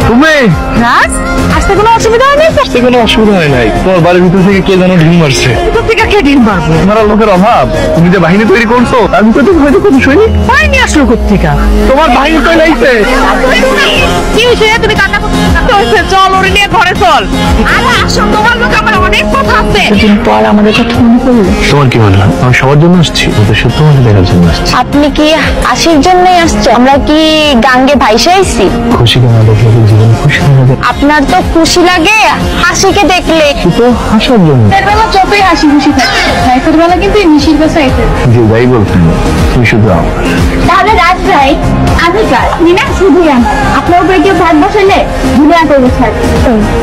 তুমি রাজ, আসতে কোনো অসুবিধা হয়নি তো? আসতে কোনো অসুবিধা হয় নাই। তোমার বাড়ির ভিতর থেকে কে যেন ঢিল মারছে। ভিতর থেকে কে ডিম পারবো? তোমার লোকের অভাব। তুমি যে বাহিনী তৈরি করছো আমি তো হয়তো কোনো শুনি। পাইনি আসলো কোথেকে? তোমার বাহিনী তৈরি লাগছে। কি হয়েছে? তুমি কান্না করছো? চল ওরে নিয়ে ঘরে চল। আরে আসো, তোমার লোক আমার অনেক কথা আছে। দিন পর আমাদের কথা মনে পড়লো। তোমার কি মনে হয় আমি সবার জন্য আসছি? তোমাকে দেখার জন্য আসছি। আপনি কি হাসির জন্যই আসছেন? আমরা কি গাঙ্গে ভাইসা আইছি? খুশিকে না দেখলে তো জীবন খুশি হয়ে যাবে। আপনার তো খুশি লাগে হাসিকে দেখলে। তো হাসার জন্য। ছোটবেলা যতই হাসি খুশি থাকে, রাইতের বেলা কিন্তু এই মিশির কাছে আইতে। যে যাই বলতেন তুমি শুধু আমার। তাহলে রাত ভাই আমি কার না শুধুই আমার। আপনার উপরে কেউ ভাগ বসাইলে দুনিয়া করবো ছাড়।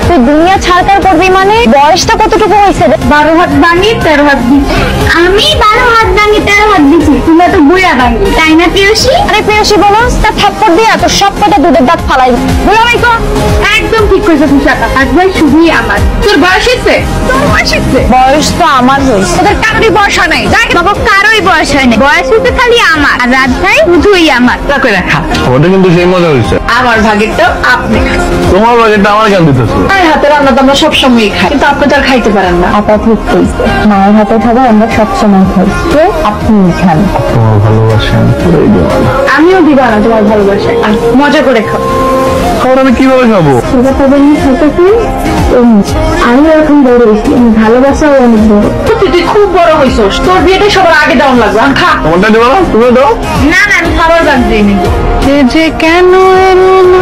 তুই দুনিয়া ছাড়কার করবি মানে? বয়সটা কতটুকু হয়েছে? 12 হাত ভাঙি 13 হাত দিচ্ছি। আমি 12 হাত ভাঙি 13 হাত দিছি। তুমি তো বুড়া ভাঙি, তাই না প্রেয়সী? আরে প্রেয়সী বলো, তা থাপ্পড় দিয়া তোর সব কটা দুধের দাঁত ফালাই বলো ভাই তো। একদম ঠিক কইছো তুষার। হাত ভাই শুধুই আমার। তোর বয়স হয়েছে? তোর বয়স হয়েছে? বয়স তো আমার হয়েছে। তোদের কারোরই বয়স হয় নাই। যাই বাবা কারোই বয়স হয়নি, বয়স হয়েছে খালি আমার। আর রাত ভাই শুধুই আমার। করে রাখা। ওটা কিন্তু সেই মজা হয়েছে। আমার ভাগেরটা আপনি খান। তোমার বাজেটটা আমার কেন দিতেছো? মায়ের হাতের রান্না তো আমরা সবসময় খাই, কিন্তু আপনি তো আর খাইতে পারেন না। আপা ঠিক কইছে, মায়ের হাতে খাবার আমরা সবসময় খাই। তো আপনি খান। তোমার ভালোবাসা আমি পুরোই দেবো। আমিও দিবা না তোমার ভালোবাসা। আর মজা করে খাও। খাবার আমি কিভাবে খাবো? আমি এখন বড় হয়েছি, ভালোবাসাও অনেক বড়। তুই খুব বড় হইছস, তোর বিয়েটা সবার আগে দেওয়া লাগবে। আমি খা। তোমারটা দেবো না? তুমিও দাও। না না, আমি খাবার বাদ দিই নি। যে কেন এলো না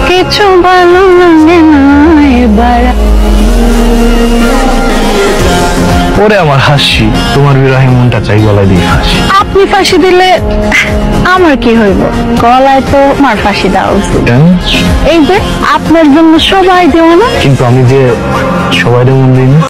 কিছু ভালো লাগে না এবার। ওরে আমার হাসি, তোমার বিরহে মনটা চাই গলায় দিয়ে হাসি। আপনি ফাঁসি দিলে আমার কি হইব? গলায় তো আমার ফাঁসি দেওয়া উচিত। এই যে আপনার জন্য সবাই দেওয়া না। কিন্তু আমি যে সবাই মন দিই না।